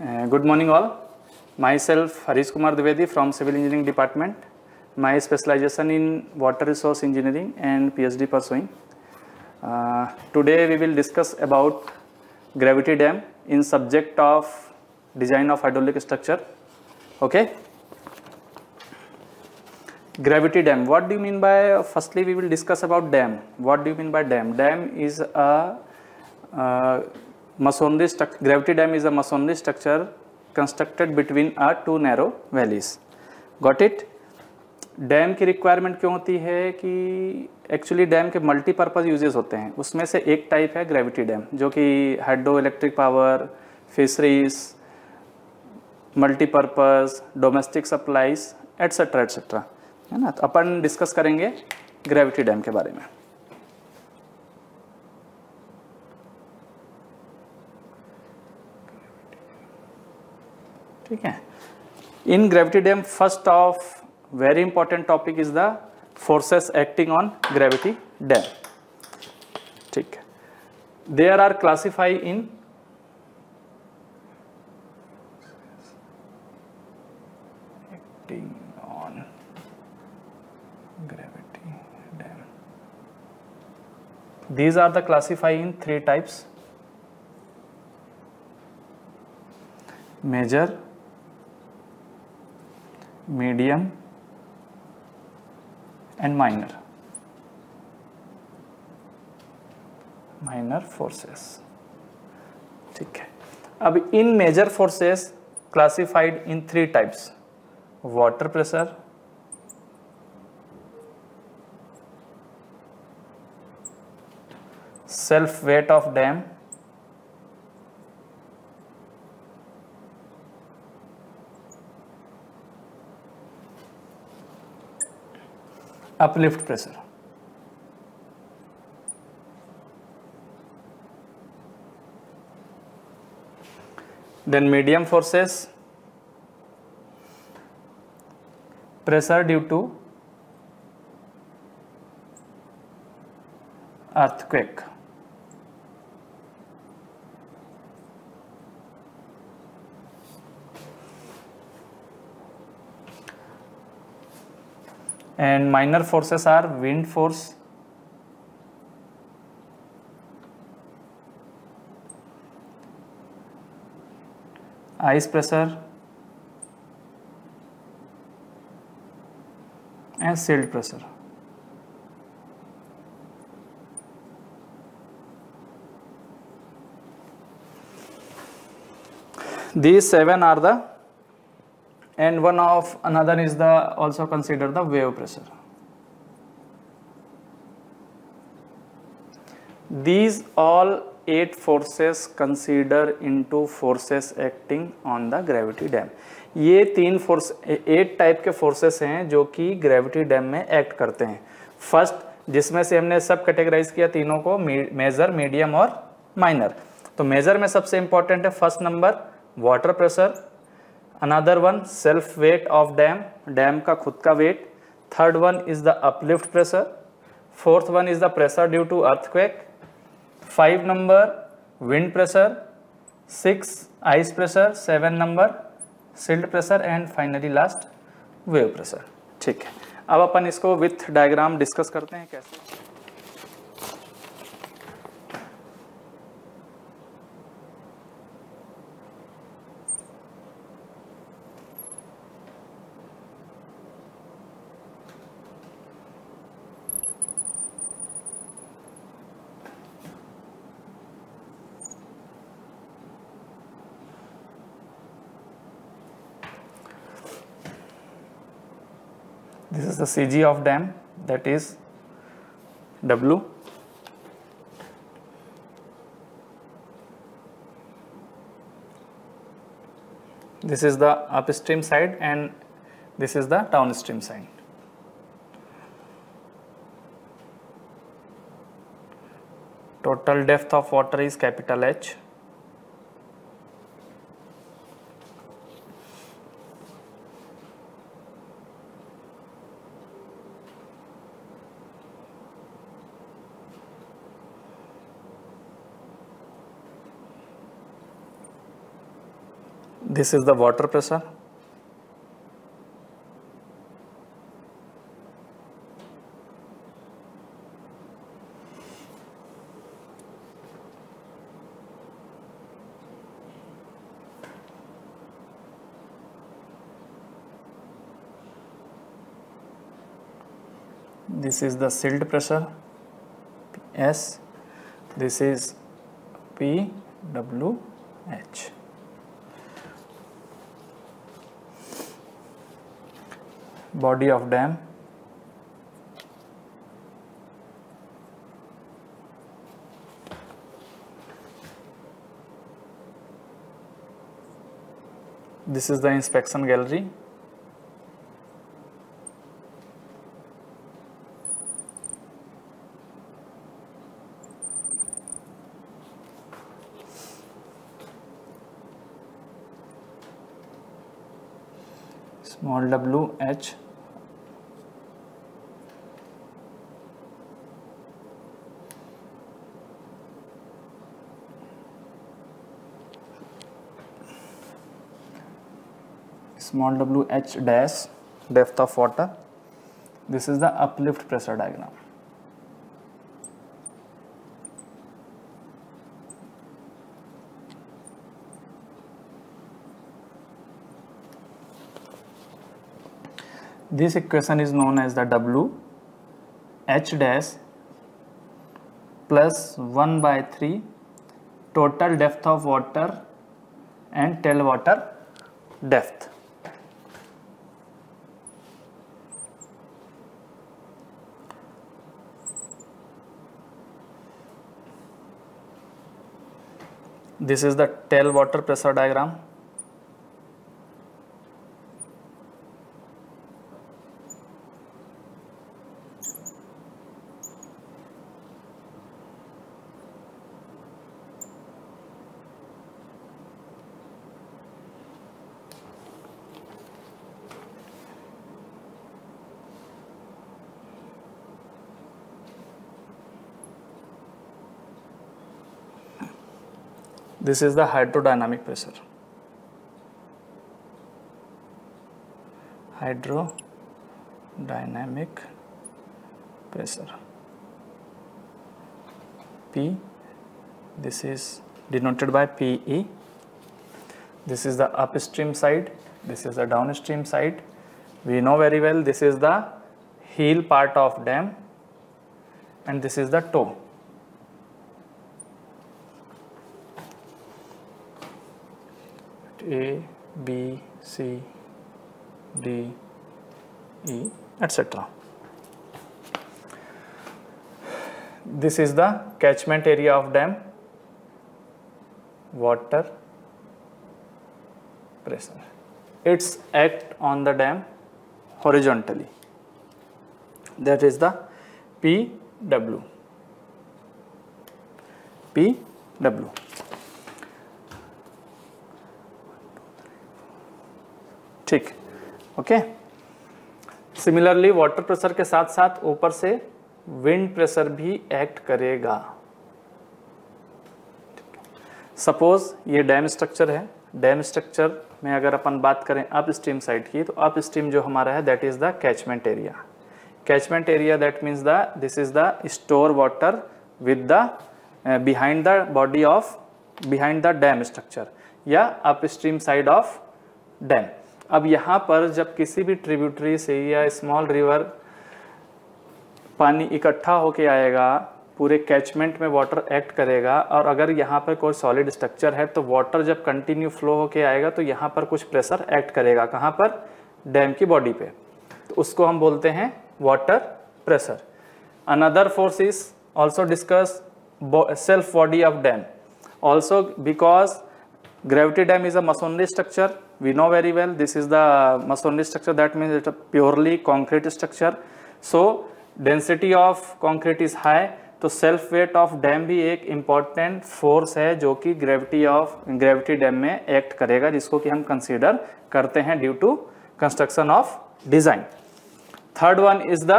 Good morning all. Myself Harish Kumar Dwivedi from Civil Engineering Department. My specialization in Water Resource Engineering and PhD pursuing. Today we will discuss about gravity dam in subject of design of hydraulic structure. Okay. Gravity dam. What do you mean by? Firstly, we will discuss about dam. What do you mean by dam? Dam is a masonry structure. Gravity dam is a masonry structure constructed between two narrow valleys. Got it? Dam की requirement क्यों होती है कि actually dam के multipurpose uses होते हैं. उसमें से एक टाइप है ग्रेविटी डैम, जो कि hydro electric power, fisheries, multipurpose, domestic supplies etcetera etcetera, है ना. तो अपन डिस्कस करेंगे ग्रेविटी डैम के बारे में. ठीक है. इन gravity dam first of very important topic is the forces acting on gravity dam. ठीक. There are classified in acting on gravity dam. These are the classified in three types: major, medium and minor forces. ठीक है. अब इन major forces classified in three types: water pressure, self weight of dam, uplift pressure. Then medium forces, pressure due to earthquake. And minor forces are wind force, ice pressure and silt pressure. These seven are the, and one of another is the also consider the wave pressure. These all 8 forces consider into forces acting on the gravity dam. ये 3 force 8 type के forces हैं जो कि gravity dam में act करते हैं. First, जिसमें से हमने सब कैटेगराइज किया तीनों को, मेजर, मीडियम और माइनर. तो मेजर में सबसे इंपॉर्टेंट है first number water pressure, another one self weight of dam, dam का खुद का weight. Third one is the uplift pressure. Fourth one is the pressure due to earthquake. 5 number wind pressure. 6 ice pressure. 7 number silt pressure and finally last wave pressure. ठीक है. अब अपन इसको with diagram discuss करते हैं कैसे. This is the CG of dam, that is W. This is the upstream side and this is the downstream side. Total depth of water is capital H. This is the water pressure. This is the silt pressure, S. This is PWH. Body of dam. This is the inspection gallery. Small w h. Small w h dash, depth of water. This is the uplift pressure diagram. This equation is known as the W H dash plus 1 by 3 total depth of water and tailwater depth. This is the tailwater pressure diagram. This is the hydrodynamic pressure. Hydrodynamic pressure. P. This is denoted by PE. This is the upstream side. This is the downstream side. We know very well this is the heel part of dam and this is the toe. A, B, C, D, E, etc. This is the catchment area of dam, water pressure. Its act on the dam horizontally. That is the PW. PW. ठीक, okay. Similarly water pressure के साथ साथ ऊपर से wind pressure भी act करेगा। Suppose ये dam structure है, डैम स्ट्रक्चर में अगर अपन बात करें अप स्ट्रीम साइड की, तो अप स्ट्रीम जो हमारा है that is the catchment area. Catchment area that means this is the store water with the behind the body of behind the dam structure या upstream side of dam. अब यहाँ पर जब किसी भी ट्रिब्यूटरी से या स्मॉल रिवर पानी इकट्ठा होके आएगा, पूरे कैचमेंट में वाटर एक्ट करेगा, और अगर यहाँ पर कोई सॉलिड स्ट्रक्चर है तो वाटर जब कंटिन्यू फ्लो होके आएगा तो यहाँ पर कुछ प्रेशर एक्ट करेगा। कहाँ पर? डैम की बॉडी पे। तो उसको हम बोलते हैं water pressure. Another force is also discuss self body of dam also because gravity dam is a masonry structure. We know very well this is the masonry structure, that means it's a purely concrete structure. So density of concrete is high, तो self weight of dam भी एक important force है जो कि gravity dam में act करेगा, जिसको कि हम कंसीडर करते हैं due to construction of design. Third one is the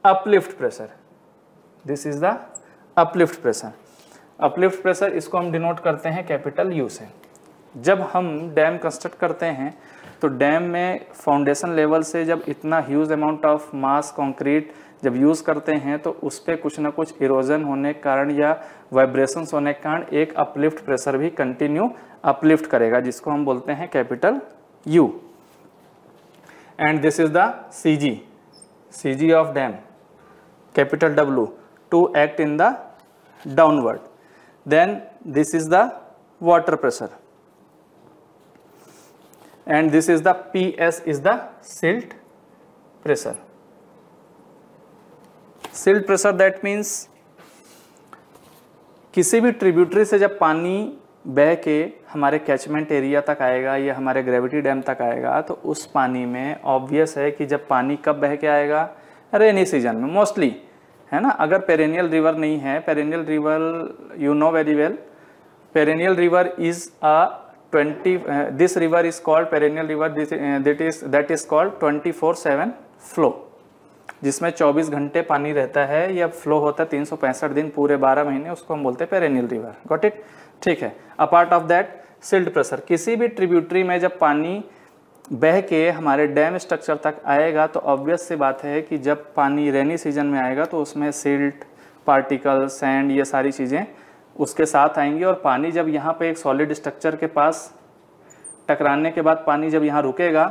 uplift pressure. This is the uplift pressure. Uplift pressure इसको हम डिनोट करते हैं कैपिटल यू से। जब हम डैम कंस्ट्रक्ट करते हैं तो डैम में फाउंडेशन लेवल से जब इतना huge amount of mass concrete जब यूज़ करते हैं तो उस पर कुछ ना कुछ इरोजन होने के कारण या वाइब्रेशंस होने के कारण एक अपलिफ्ट प्रेशर भी कंटिन्यू अपलिफ्ट करेगा, जिसको हम बोलते हैं capital U। And this is the CG of dam, capital W, to act in the downward. Then this is the water pressure and this is the PS is the silt pressure. Silt pressure that means किसी भी tributary से जब पानी बह के हमारे catchment area तक आएगा या हमारे ग्रेविटी डैम तक आएगा तो उस पानी में ऑब्वियस है कि जब पानी कब बह के आएगा, रेनी सीजन में मोस्टली, है ना। अगर पेरेनियल रिवर नहीं है, perennial river you know very well, perennial river is a this river is called perennial river, that is called 24/7 flow, जिसमें 24 घंटे पानी रहता है या फ्लो होता है 365 दिन पूरे 12 महीने, उसको हम बोलते हैं पेरेनियल रिवर। गॉट इट, ठीक है। Apart of that silt pressure, किसी भी ट्रिब्यूटरी में जब पानी बह के हमारे डैम स्ट्रक्चर तक आएगा तो ऑब्वियस सी बात है कि जब पानी रेनी सीजन में आएगा तो उसमें सिल्ट पार्टिकल, सैंड, ये सारी चीज़ें उसके साथ आएंगी। और पानी जब यहाँ पे एक सॉलिड स्ट्रक्चर के पास टकराने के बाद पानी जब यहाँ रुकेगा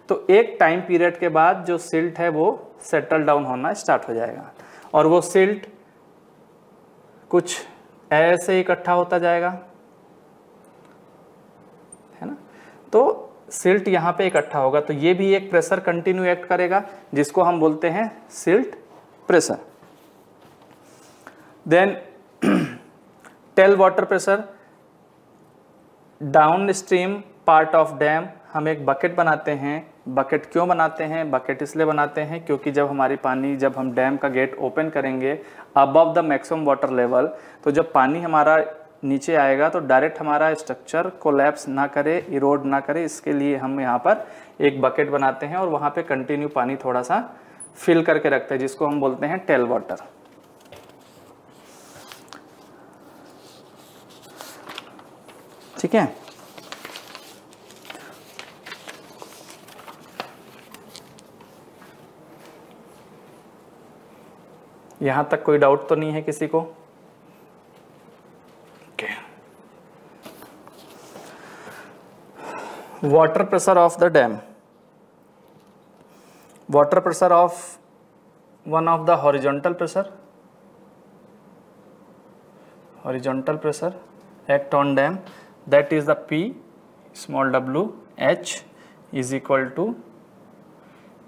तो एक टाइम पीरियड के बाद जो सिल्ट है वो सेटल डाउन होना स्टार्ट हो जाएगा और वो सिल्ट कुछ ऐसे इकट्ठा होता जाएगा, है ना। तो सिल्ट यहाँ पे इकट्ठा होगा तो ये भी एक प्रेशर कंटिन्यू एक्ट करेगा, जिसको हम बोलते हैं silt pressure. Then tail water pressure, down stream part of dam हम एक बकेट बनाते हैं। बकेट क्यों बनाते हैं? बकेट इसलिए बनाते हैं क्योंकि जब हमारी पानी, जब हम डैम का गेट ओपन करेंगे above the maximum water level, तो जब पानी हमारा नीचे आएगा तो डायरेक्ट हमारा स्ट्रक्चर कोलैप्स ना करे, इरोड ना करे, इसके लिए हम यहाँ पर एक बकेट बनाते हैं और वहाँ पे कंटिन्यू पानी थोड़ा सा फिल करके रखते हैं, जिसको हम बोलते हैं टेल वाटर। ठीक है। यहां तक कोई डाउट तो नहीं है किसी को? Okay. Water pressure of the dam, water pressure of one of the horizontal pressure, horizontal pressure act on dam, that is the P small w H is equal to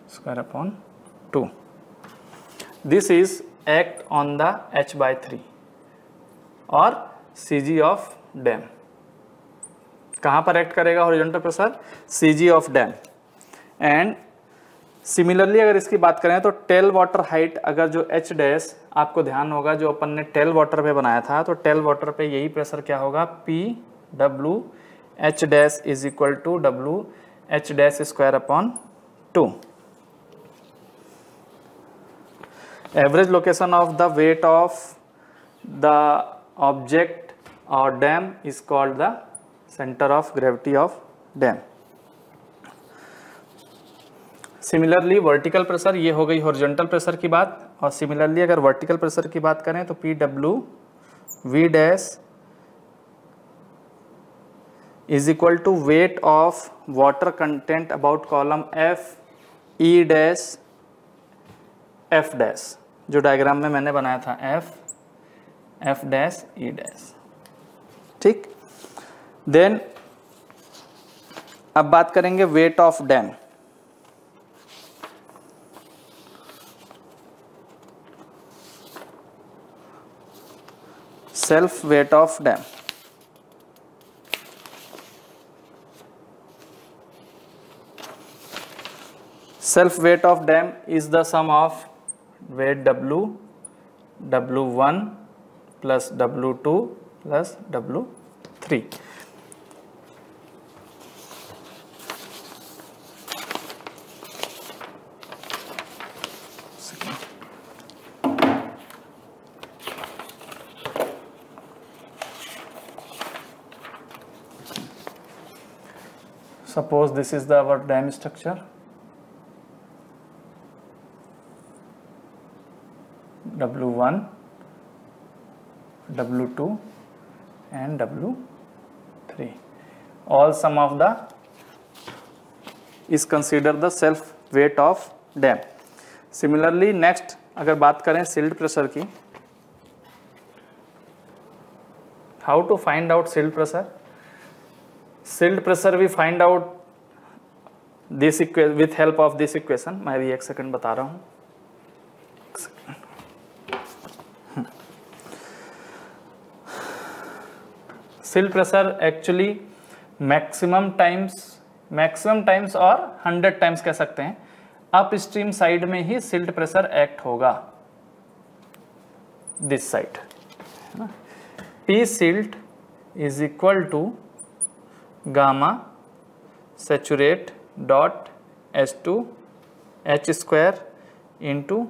square upon 2. This is act on the H/3 और CG of dam। कहाँ पर act करेगा horizontal pressure? CG of dam। And similarly अगर इसकी बात करें तो tell water height, अगर जो H डैश, आपको ध्यान होगा जो अपन ने टेल वाटर पे बनाया था, तो टेल वाटर पे यही प्रेशर क्या होगा? P W H dash is equal to W H dash square upon 2. Average location of the weight of the object or dam is called the center of gravity of dam. Similarly vertical pressure, ये हो गई horizontal pressure की बात, और similarly अगर vertical pressure की बात करें तो PW V dash is equal to weight of water content about column F E dash F dash, जो डायग्राम में मैंने बनाया था F dash E dash। ठीक। देन अब बात करेंगे wait of dam. Self weight of dam, self weight of dam is the sum of weight W, W1 plus W2 plus W3। Suppose this is the our dam structure. W1, W2 and W3. All sum of the is considered the self weight of dam. Similarly next अगर बात करें silt pressure की, how to find out silt pressure? Silt pressure we find out this with help of this equation. मैं भी एक second बता रहा हूँ. Silt pressure actually maximum times और 100 times कह सकते हैं अप स्ट्रीम साइड में ही सिल्ट प्रेशर एक्ट होगा, this side. P silt is equal to gamma saturate dot H2 H square into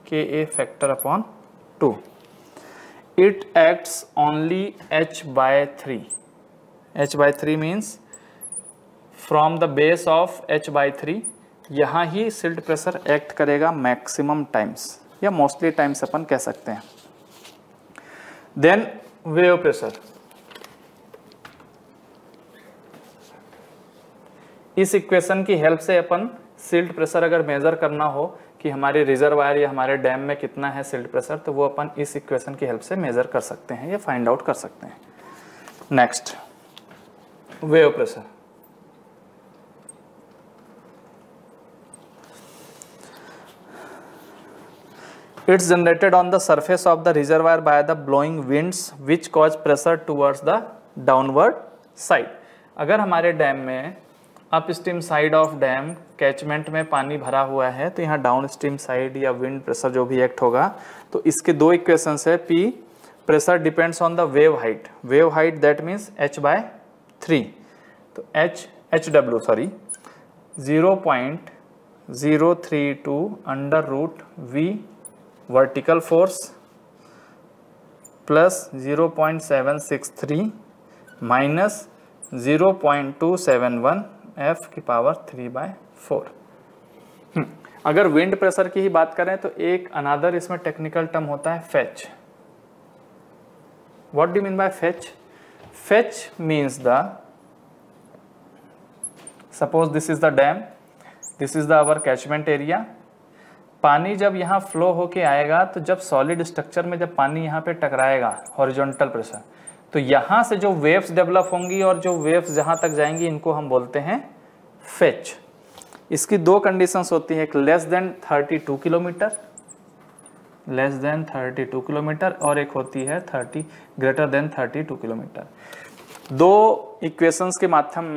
Ka factor upon 2. It acts only H by 3. H by 3 means from the base of H by 3 यहाँ ही silt pressure act करेगा maximum times या mostly times अपन कह सकते हैं. Then wave pressure. इस equation की हेल्प से अपन सिल्ट प्रेशर अगर मेजर करना हो कि हमारे रिजर्वायर या हमारे डैम में कितना है सिल्ट प्रेशर, तो वो अपन इस इक्वेशन की हेल्प से मेजर कर सकते हैं या फाइंड आउट कर सकते हैं. Next wave pressure. It's generated on the surface of the reservoir by the blowing winds which cause pressure towards the downward side. अगर हमारे डैम में up stream side of dam catchment में पानी भरा हुआ है तो यहाँ डाउन स्ट्रीम साइड या विंड प्रेशर जो भी एक्ट होगा, तो इसके दो इक्वेशंस है. P pressure depends on the wave height. Wave height that means H by 3. तो HW 0.032 under root V vertical force plus 0.763 minus 0.271 F की पावर 3/4. अगर विंड प्रेशर की ही बात करें तो एक अनदर इसमें टेक्निकल टर्म होता है fetch. What do mean by fetch? Fetch means the suppose this is the dam, this is the our catchment area. पानी जब यहाँ फ्लो होके आएगा तो जब सॉलिड स्ट्रक्चर में जब पानी यहाँ पे टकराएगा हॉरिजॉन्टल प्रेशर, तो यहाँ से जो वेव्स डेवलप होंगी और जो वेव्स जहाँ तक जाएंगी इनको हम बोलते हैं फेच. इसकी दो कंडीशंस होती है, एक लेस देन 32 किलोमीटर और एक होती है ग्रेटर देन 32 किलोमीटर. दो इक्वेशंस के माध्यम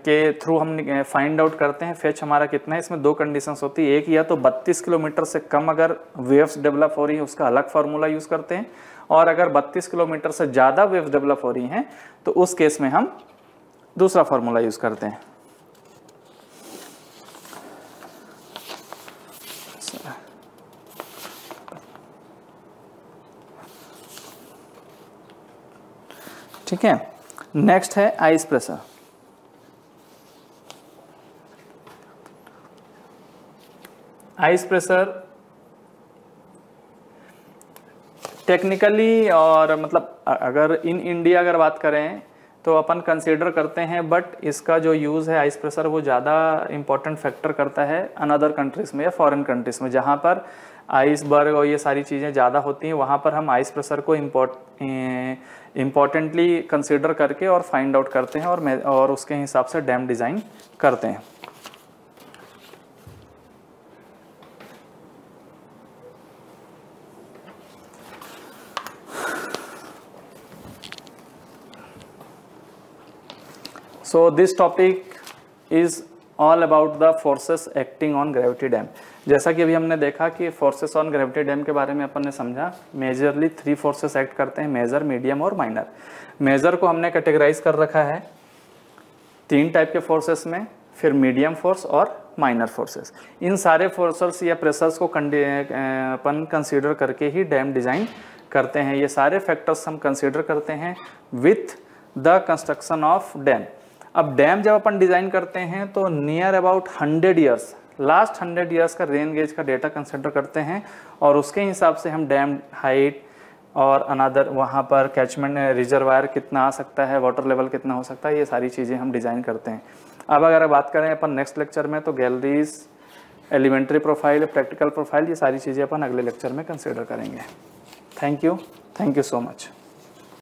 के थ्रू हम फाइंड आउट करते हैं फेच हमारा कितना है. इसमें दो कंडीशंस होती है, एक या तो 32 किलोमीटर से कम अगर वेव्स डेवलप हो रही है उसका अलग फार्मूला यूज करते हैं, और अगर 32 किलोमीटर से ज़्यादा वेव्स डेवलप हो रही हैं तो उस केस में हम दूसरा फार्मूला यूज करते हैं. ठीक है. नेक्स्ट है ice pressure. Ice pressure technically और मतलब अगर इन इंडिया अगर बात करें तो अपन कंसीडर करते हैं, बट इसका जो यूज़ है आइस प्रेशर वो ज़्यादा इम्पोर्टेंट फैक्टर करता है अनदर कंट्रीज़ में या फॉरेन कंट्रीज़ में, जहाँ पर आइसबर्ग और ये सारी चीज़ें ज़्यादा होती हैं. वहाँ पर हम आइस प्रेशर को इम्पोर्टेंटली कंसीडर करके और फाइंड आउट करते हैं और उसके हिसाब से डैम डिज़ाइन करते हैं. So this topic is all about the forces acting on gravity dam. जैसा कि अभी हमने देखा कि फोर्सेस ऑन ग्रेविटी डैम के बारे में अपन ने समझा. मेजरली 3 फोर्सेस एक्ट करते हैं, मेजर, मीडियम और माइनर. मेजर को हमने कैटेगराइज कर रखा है 3 टाइप के फोर्सेस में, फिर मीडियम फोर्स और माइनर फोर्सेस. इन सारे फोर्सेस या प्रेशर्स को अपन कंसीडर करके ही डैम डिज़ाइन करते हैं. ये सारे फैक्टर्स हम कंसीडर करते हैं with the construction of dam. अब डैम जब अपन डिज़ाइन करते हैं तो near about 100 years, last 100 years का रेन गेज का डेटा कंसिडर करते हैं और उसके हिसाब से हम डैम हाइट और अनदर वहाँ पर कैचमेंट रिजर्वायर कितना आ सकता है, वाटर लेवल कितना हो सकता है, ये सारी चीज़ें हम डिज़ाइन करते हैं। अब अगर बात करें अपन नेक्स्ट लेक्चर में तो galleries, elementary profile, practical profile, ये सारी चीज़ें अपन अगले लेक्चर में कंसिडर करेंगे। Thank you so much.